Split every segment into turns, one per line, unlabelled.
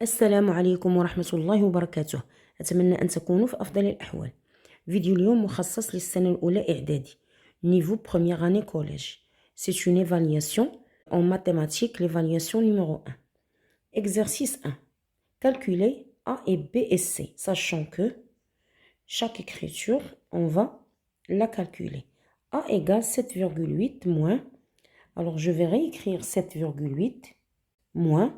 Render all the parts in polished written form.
السلام عليكم ورحمة الله وبركاته. أتمنى أن تكونوا في أفضل الأحوال. فيديو اليوم مخصص للسنة الأولى إعدادي niveau première année collège. C'est une évaluation en mathématiques, l'évaluation numéro 1. Exercice 1. Calculer A et B et C, sachant que chaque écriture, on va la calculer. A égale 7,8 moins, alors je vais réécrire 7,8 moins,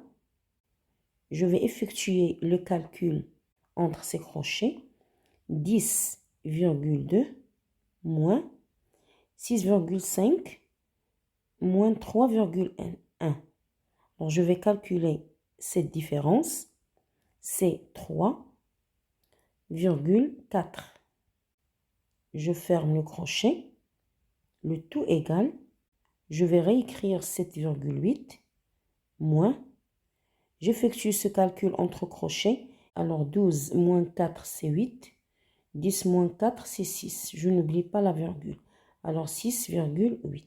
je vais effectuer le calcul entre ces crochets, 10,2 moins 6,5 moins 3,1. Alors je vais calculer cette différence, c'est 3,4. Je ferme le crochet, le tout égal, je vais réécrire 7,8 moins, j'effectue ce calcul entre crochets, alors 12 moins 4 c'est 8, 10 moins 4 c'est 6, je n'oublie pas la virgule, alors 6,8.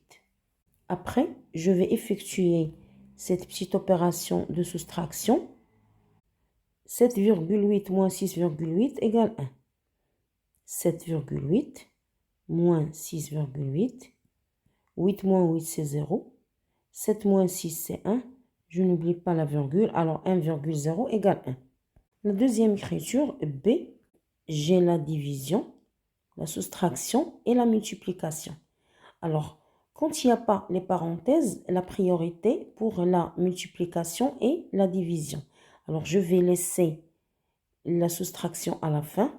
Après, je vais effectuer cette petite opération de soustraction, 7,8 moins 6,8 égale 1. 7,8 moins 6,8, 8 moins 8 c'est 0, 7 moins 6 c'est 1, je n'oublie pas la virgule, alors 1,0 égale 1. La deuxième écriture, B, j'ai la division, la soustraction et la multiplication. Alors, quand il n'y a pas les parenthèses, la priorité pour la multiplication et la division. Alors, je vais laisser la soustraction à la fin.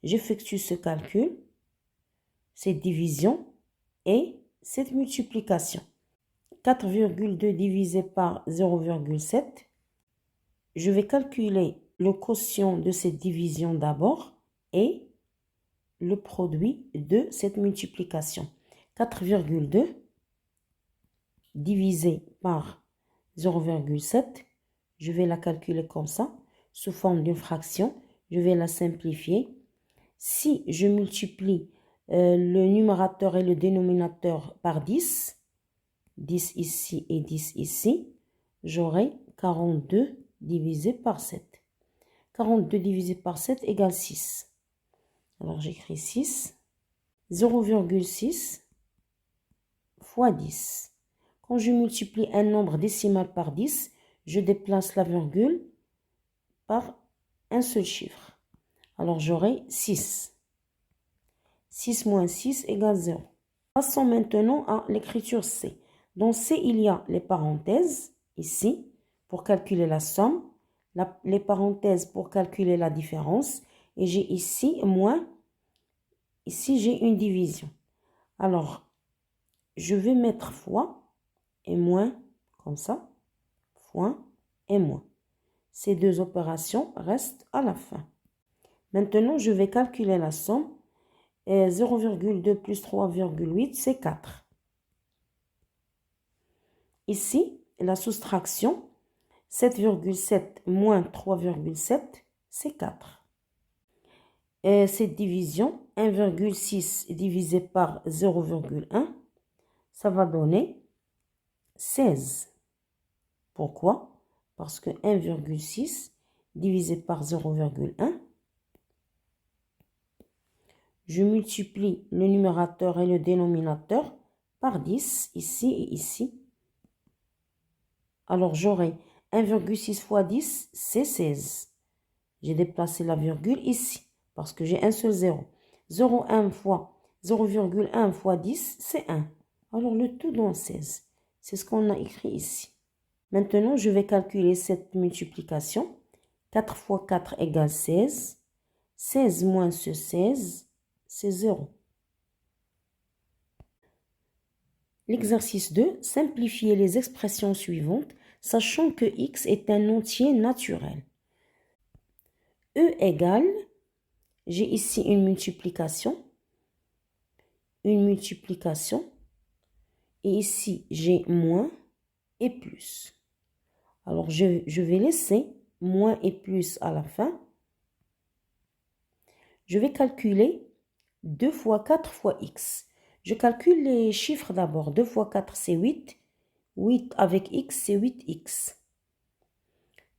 J'effectue ce calcul, cette division et cette multiplication. 4,2 divisé par 0,7. Je vais calculer le quotient de cette division d'abord et le produit de cette multiplication. 4,2 divisé par 0,7, je vais la calculer comme ça, sous forme d'une fraction. Je vais la simplifier. Si je multiplie le numérateur et le dénominateur par 10, 10 ici et 10 ici, j'aurai 42 divisé par 7. 42 divisé par 7 égale 6. Alors j'écris 6. 0,6 fois 10. Quand je multiplie un nombre décimal par 10, je déplace la virgule par un seul chiffre. Alors j'aurai 6. 6 moins 6 égale 0. Passons maintenant à l'écriture C. Dans C, il y a les parenthèses, ici, pour calculer la somme, les parenthèses pour calculer la différence, et j'ai ici moins, ici j'ai une division. Alors, je vais mettre fois et moins, comme ça, fois et moins. Ces deux opérations restent à la fin. Maintenant, je vais calculer la somme. 0,2 plus 3,8, c'est 4. Ici, la soustraction, 7,7 moins 3,7, c'est 4. Et cette division, 1,6 divisé par 0,1, ça va donner 16. Pourquoi? Parce que 1,6 divisé par 0,1, je multiplie le numérateur et le dénominateur par 10, ici et ici. Alors, j'aurai 1,6 fois 10, c'est 16. J'ai déplacé la virgule ici, parce que j'ai un seul 0. 0,1 fois 0,1 fois 10, c'est 1. Alors, le tout donne 16. C'est ce qu'on a écrit ici. Maintenant, je vais calculer cette multiplication. 4 fois 4 égale 16. 16 moins ce 16, c'est 0. L'exercice 2, simplifier les expressions suivantes, sachant que x est un entier naturel. E égale, j'ai ici une multiplication, et ici j'ai moins et plus. Alors je vais laisser moins et plus à la fin. Je vais calculer 2 fois 4 fois x. Je calcule les chiffres d'abord. 2 fois 4, c'est 8. 8 avec x, c'est 8x.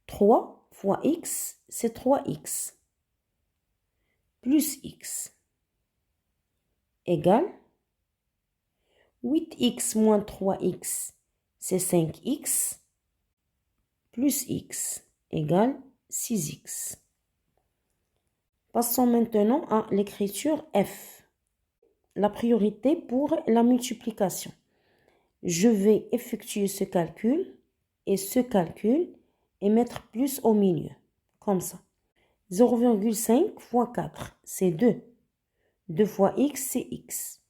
3 fois x, c'est 3x. Plus x égale 8x moins 3x, c'est 5x. Plus x égale 6x. Passons maintenant à l'écriture F. La priorité pour la multiplication. Je vais effectuer ce calcul et mettre plus au milieu, comme ça. 0,5 fois 4, c'est 2. 2 fois x, c'est x.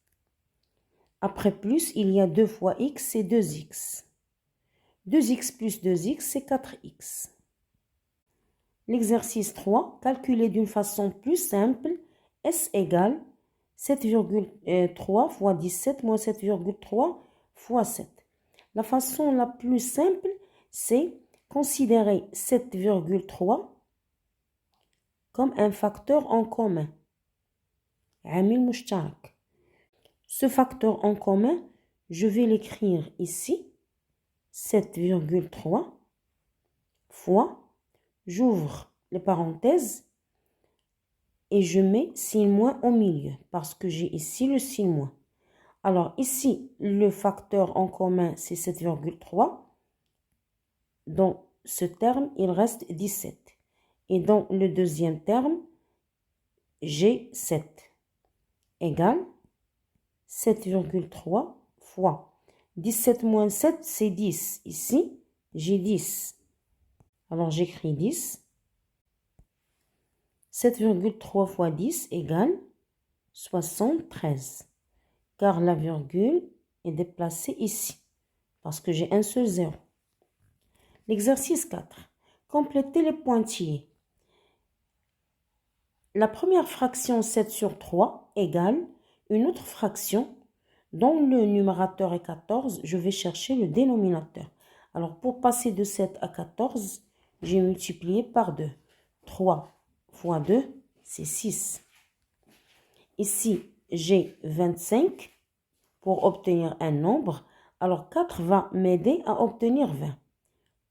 Après plus, il y a 2 fois x, c'est 2x. 2x plus 2x, c'est 4x. L'exercice 3, calculer d'une façon plus simple, S égale 7,3 fois 17 moins 7,3 fois 7. La façon la plus simple, c'est considérer 7,3 comme un facteur en commun. Ce facteur en commun, je vais l'écrire ici, 7,3 fois, j'ouvre les parenthèses et je mets signe moins au milieu parce que j'ai ici le signe moins. Alors ici, le facteur en commun, c'est 7,3. Dans ce terme, il reste 17. Et dans le deuxième terme, j'ai 7 égale 7,3 fois 17 moins 7, c'est 10. Ici, j'ai 10. Alors, j'écris 10. 7,3 fois 10 égale 73. Car la virgule est déplacée ici, parce que j'ai un seul zéro. L'exercice 4. Complétez les pointillés. La première fraction 7 sur 3 égale une autre fraction dont le numérateur est 14. Je vais chercher le dénominateur. Alors, pour passer de 7 à 14, j'ai multiplié par 2. 3 fois 2, c'est 6. Ici, j'ai 25 pour obtenir un nombre. Alors, 4 va m'aider à obtenir 20.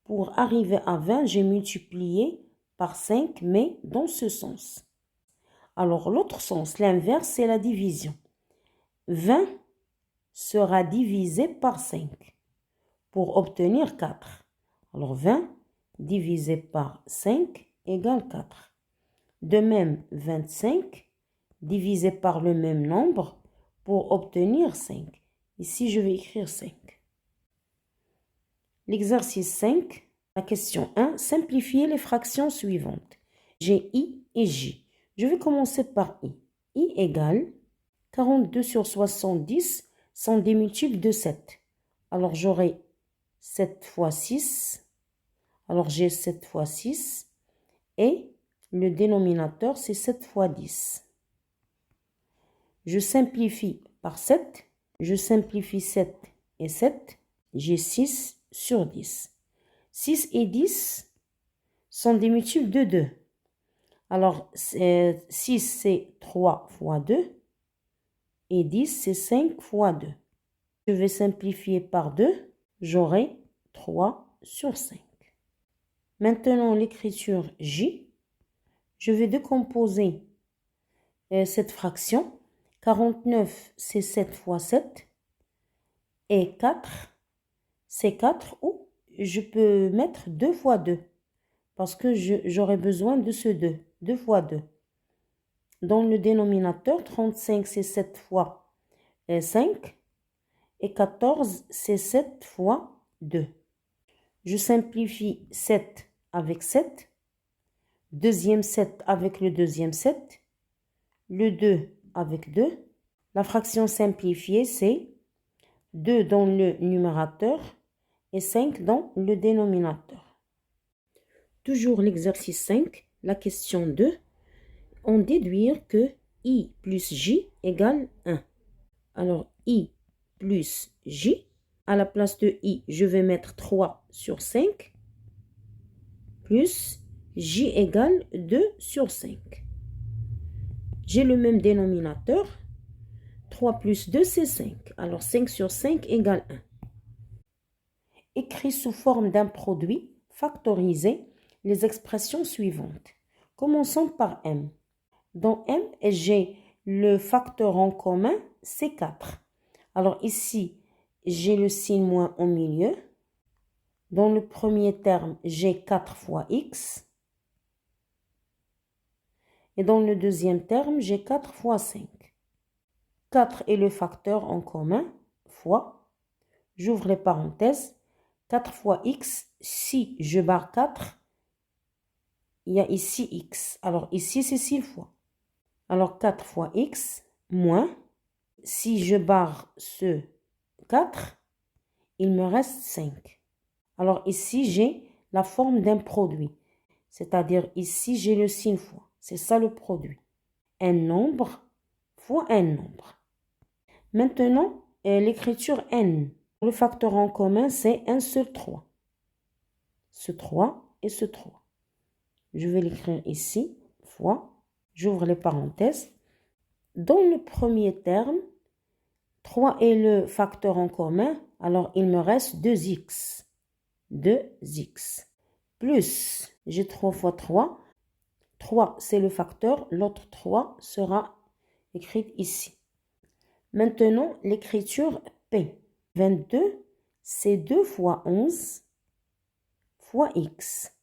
Pour arriver à 20, j'ai multiplié par 5, mais dans ce sens. Alors, l'autre sens, l'inverse, c'est la division. 20 sera divisé par 5 pour obtenir 4. Alors, 20 divisé par 5 égale 4. De même, 25 divisé par le même nombre pour obtenir 5. Ici, je vais écrire 5. L'exercice 5, la question 1, simplifier les fractions suivantes. J'ai I et J. Je vais commencer par I. I égale 42 sur 70 sont des multiples de 7. Alors, j'aurai 7 fois 6. Alors, j'ai 7 fois 6. Et le dénominateur, c'est 7 fois 10. Je simplifie par 7. Je simplifie 7 et 7. J'ai 6 sur 10. 6 et 10 sont des multiples de 2. Alors, 6, c'est 3 fois 2. Et 10, c'est 5 fois 2. Je vais simplifier par 2. J'aurai 3 sur 5. Maintenant, l'écriture J. Je vais décomposer cette fraction. 49, c'est 7 fois 7. Et 4, c'est 4. Ou je peux mettre 2 fois 2. Parce que j'aurai besoin de ce 2. 2 fois 2. Dans le dénominateur, 35, c'est 7 fois 5. Et 14, c'est 7 fois 2. Je simplifie 7 avec 7. Deuxième 7 avec le deuxième 7. Le 2 avec 2. La fraction simplifiée, c'est 2 dans le numérateur et 5 dans le dénominateur. Toujours l'exercice 5, la question 2. On déduire que I plus J égale 1. Alors, I plus J, à la place de I, je vais mettre 3 sur 5, plus J égale 2 sur 5. J'ai le même dénominateur. 3 plus 2, c'est 5. Alors, 5 sur 5 égale 1. Écrit sous forme d'un produit factorisé, les expressions suivantes. Commençons par M. Dans M, j'ai le facteur en commun, c'est 4. Alors ici, j'ai le signe moins au milieu. Dans le premier terme, j'ai 4 fois x. Et dans le deuxième terme, j'ai 4 fois 5. 4 est le facteur en commun, fois, j'ouvre les parenthèses, 4 fois x, si je barre 4, il y a ici x. Alors ici, c'est 6 fois. Alors 4 fois x, moins, si je barre ce 4, il me reste 5. Alors ici, j'ai la forme d'un produit. C'est-à-dire ici, j'ai le signe fois. C'est ça le produit. Un nombre fois un nombre. Maintenant, l'écriture n. Le facteur en commun, c'est un seul 3. Ce 3 et ce 3. Je vais l'écrire ici, fois. J'ouvre les parenthèses. Dans le premier terme, 3 est le facteur en commun, alors il me reste 2x. 2x. Plus, j'ai 3 fois 3. 3, c'est le facteur, l'autre 3 sera écrit ici. Maintenant, l'écriture P. 22, c'est 2 fois 11 fois x.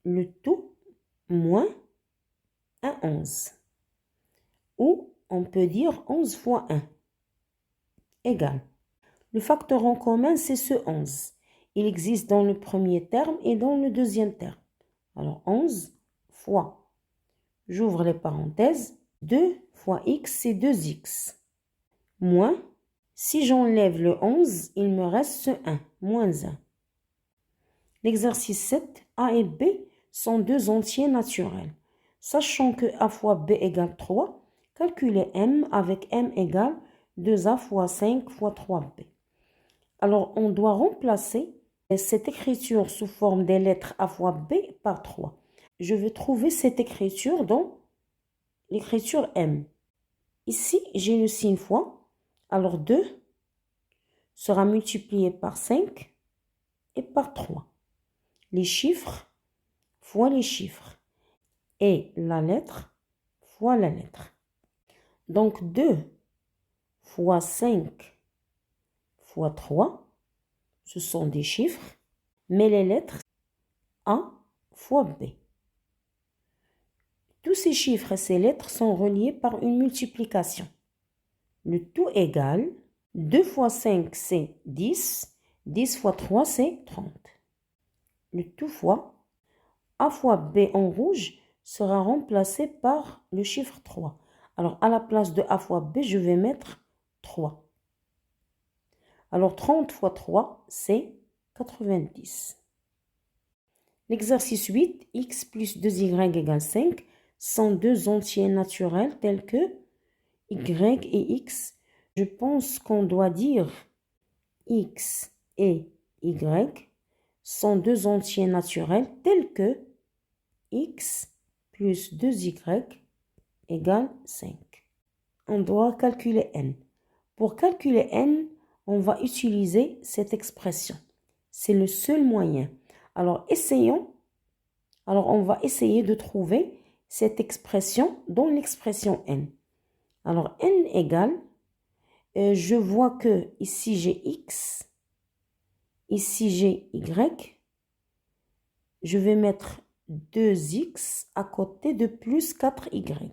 Le tout moins un 11. Ou on peut dire 11 fois 1 égale. Le facteur en commun, c'est ce 11. Il existe dans le premier terme et dans le deuxième terme. Alors 11 fois, j'ouvre les parenthèses, 2 fois x, c'est 2x. Moins, si j'enlève le 11, il me reste ce 1, moins 1. L'exercice 7, A et B sont deux entiers naturels. Sachant que A fois B égale 3, calculez M avec M égale 2A fois 5 fois 3B. Alors, on doit remplacer cette écriture sous forme des lettres A fois B par 3. Je vais trouver cette écriture dans l'écriture M. Ici, j'ai le signe fois. Alors 2 sera multiplié par 5 et par 3. Les chiffres fois les chiffres. Et la lettre fois la lettre. Donc 2 fois 5 fois 3, ce sont des chiffres, mais les lettres A fois B. Tous ces chiffres et ces lettres sont reliés par une multiplication. Le tout égale 2 fois 5, c'est 10. 10 fois 3, c'est 30. Le tout fois A fois B en rouge sera remplacé par le chiffre 3. Alors, à la place de A fois B, je vais mettre 3. Alors, 30 fois 3, c'est 90. L'exercice 8, x plus 2y égale 5, sont deux entiers naturels tels que y et x. Je pense qu'on doit dire x et y sont deux entiers naturels tels que x plus 2y égale 5. On doit calculer n. Pour calculer n, on va utiliser cette expression. C'est le seul moyen. Alors, on va essayer de trouver cette expression dans l'expression n. Alors, n égale, je vois que ici j'ai x, ici j'ai y. Je vais mettre 2x à côté de plus 4y.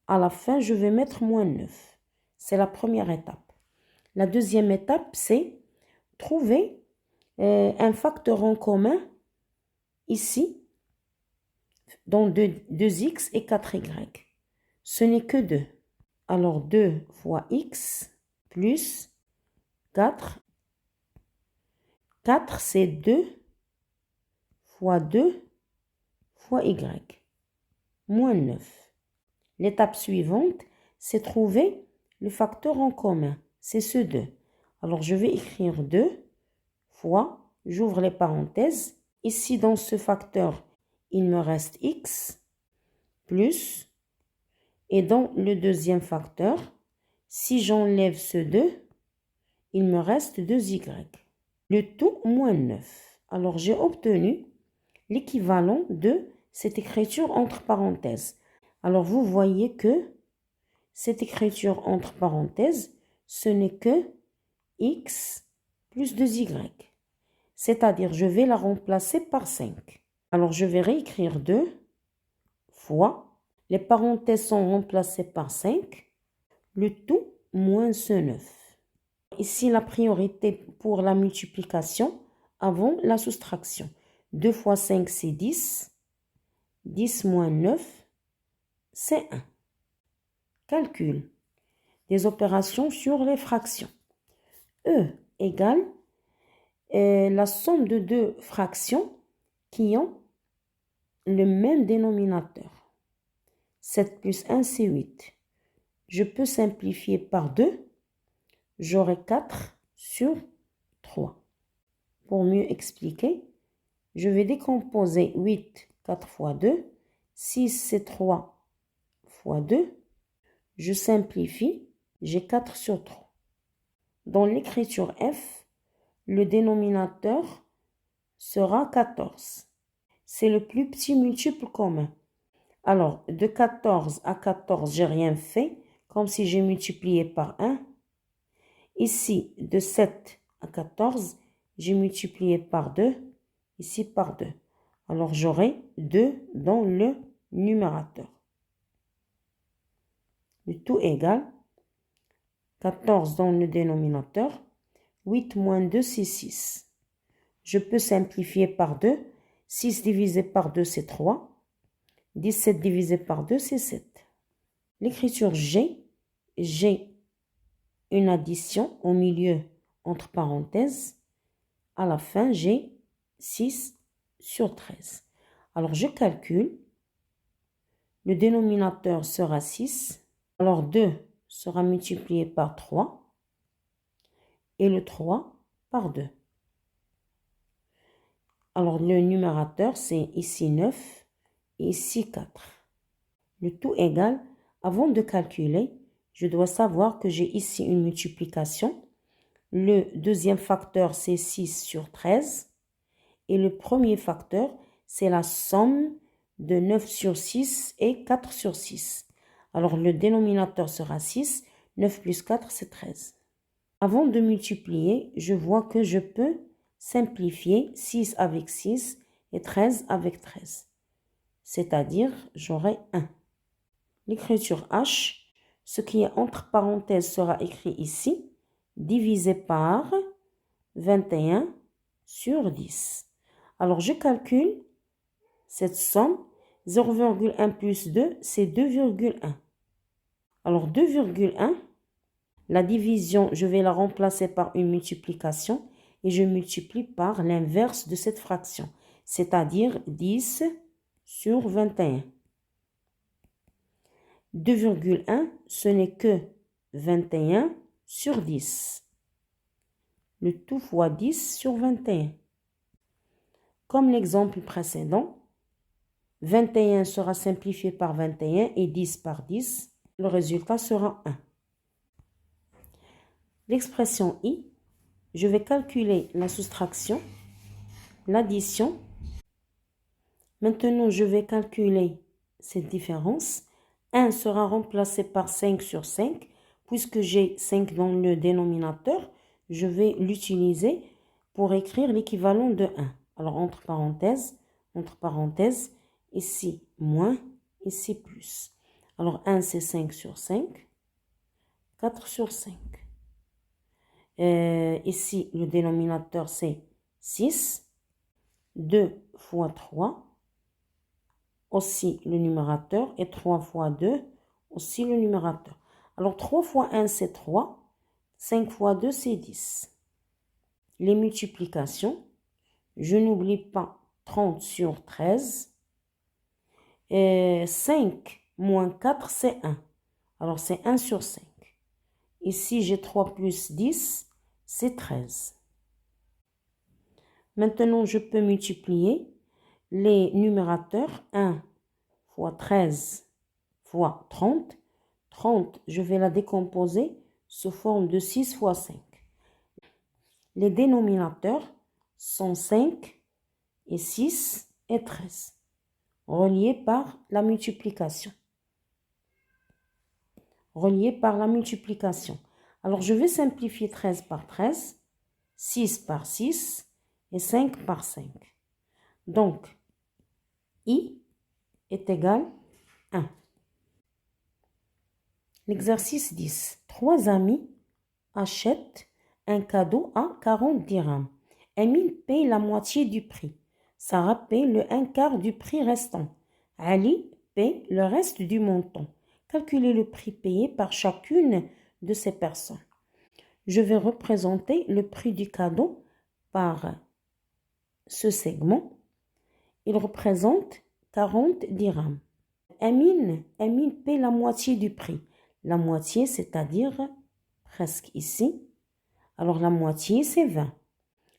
À la fin, je vais mettre moins 9. C'est la première étape. La deuxième étape, c'est trouver un facteur en commun ici, dans 2x et 4y. Ce n'est que 2. Alors 2 fois x plus 4. 4, c'est 2 fois 2 fois y. Moins 9. L'étape suivante, c'est trouver le facteur en commun. C'est ce 2. Alors, je vais écrire 2 fois, j'ouvre les parenthèses. Ici, dans ce facteur, il me reste x plus. Et dans le deuxième facteur, si j'enlève ce 2, il me reste 2y. Le tout moins 9. Alors, j'ai obtenu l'équivalent de cette écriture entre parenthèses. Alors, vous voyez que cette écriture entre parenthèses, ce n'est que x plus 2y. C'est-à-dire, je vais la remplacer par 5. Alors, je vais réécrire 2 fois. Les parenthèses sont remplacées par 5. Le tout moins ce 9. Ici, la priorité pour la multiplication avant la soustraction. 2 fois 5, c'est 10. 10 moins 9, c'est 1. Calcul des opérations sur les fractions. E égale la somme de deux fractions qui ont le même dénominateur. 7 plus 1, c'est 8. Je peux simplifier par 2. J'aurai 4 sur 3. Pour mieux expliquer, je vais décomposer 8, 4 fois 2. 6, c'est 3 fois 2. Je simplifie, j'ai 4 sur 3. Dans l'écriture F, le dénominateur sera 14. C'est le plus petit multiple commun. Alors, de 14 à 14, j'ai rien fait, comme si j'ai multiplié par 1. Ici, de 7 à 14, j'ai multiplié par 2. Ici, par 2. Alors, j'aurai 2 dans le numérateur. Le tout égal 14 dans le dénominateur. 8 moins 2, c'est 6. Je peux simplifier par 2. 6 divisé par 2, c'est 3. 17 divisé par 2, c'est 7. L'écriture G, j'ai une addition au milieu entre parenthèses. À la fin, j'ai 6 sur 13. Alors, je calcule. Le dénominateur sera 6. Alors, 2 sera multiplié par 3. Et le 3 par 2. Alors, le numérateur, c'est ici 9 et ici 4. Le tout égal, avant de calculer, je dois savoir que j'ai ici une multiplication. Le deuxième facteur, c'est 6 sur 13. Et le premier facteur, c'est la somme de 9 sur 6 et 4 sur 6. Alors, le dénominateur sera 6. 9 plus 4, c'est 13. Avant de multiplier, je vois que je peux simplifier 6 avec 6 et 13 avec 13. C'est-à-dire, j'aurai 1. L'écriture H, ce qui est entre parenthèses sera écrit ici, divisé par 21 sur 10. Alors, je calcule cette somme. 0,1 plus 2, c'est 2,1. Alors, 2,1, la division, je vais la remplacer par une multiplication et je multiplie par l'inverse de cette fraction, c'est-à-dire 10 sur 21. 2,1, ce n'est que 21 sur 10. Le tout fois 10 sur 21. Comme l'exemple précédent, 21 sera simplifié par 21 et 10 par 10. Le résultat sera 1. L'expression I, je vais calculer la soustraction, l'addition. Maintenant, je vais calculer cette différence. 1 sera remplacé par 5 sur 5. Puisque j'ai 5 dans le dénominateur, je vais l'utiliser pour écrire l'équivalent de 1. Alors, entre parenthèses, ici moins, ici plus. Alors, 1, c'est 5 sur 5. 4 sur 5. Ici, le dénominateur, c'est 6. 2 fois 3. Aussi le numérateur. Et 3 fois 2. Aussi le numérateur. Alors, 3 fois 1, c'est 3. 5 fois 2, c'est 10. Les multiplications. Je n'oublie pas 30 sur 13. Et 5 moins 4, c'est 1. Alors, c'est 1 sur 5. Ici, j'ai 3 plus 10, c'est 13. Maintenant, je peux multiplier les numérateurs. 1 fois 13 fois 30. 30, je vais la décomposer sous forme de 6 fois 5. Les dénominateurs sont 5 et 6 et 13, reliés par la multiplication. Reliés par la multiplication. Alors, je vais simplifier 13 par 13, 6 par 6 et 5 par 5. Donc, I est égal à 1. L'exercice 10. 3 amis achètent un cadeau à 40 dirhams. Emile paye la moitié du prix. Sarah paye le 1/4 du prix restant. Ali paye le reste du montant. Calculez le prix payé par chacune de ces personnes. Je vais représenter le prix du cadeau par ce segment. Il représente 40 dirhams. Emile paye la moitié du prix. La moitié, c'est-à-dire presque ici. Alors la moitié, c'est 20.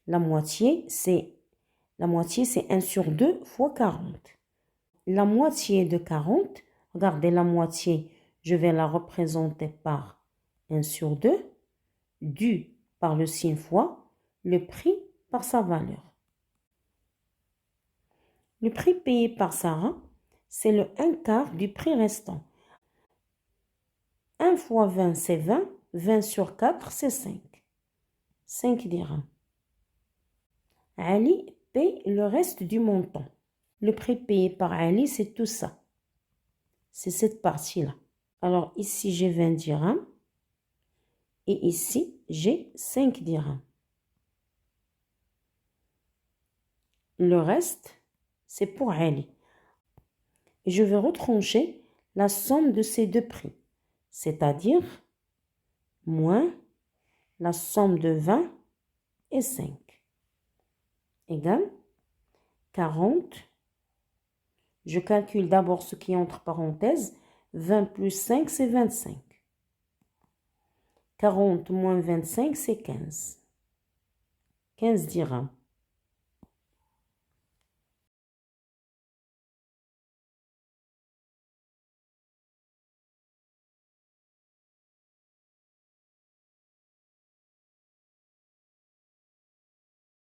La moitié, c'est 1 sur 2 fois 40. La moitié de 40, regardez la moitié, je vais la représenter par 1 sur 2, dû par le signe fois, le prix par sa valeur. Le prix payé par Sarah, c'est le 1/4 du prix restant. 1 fois 20, c'est 20. 20 sur 4, c'est 5. 5 dirhams. Ali paye le reste du montant. Le prix payé par Ali, c'est tout ça. C'est cette partie-là. Alors ici, j'ai 20 dirhams. Et ici, j'ai 5 dirhams. Le reste, c'est pour Ali. Et je vais retrancher la somme de ces deux prix. C'est-à-dire moins la somme de 20 et 5. Égale 40. Je calcule d'abord ce qui est entre parenthèses. 20 plus 5, c'est 25. 40 moins 25, c'est 15. 15 dirhams.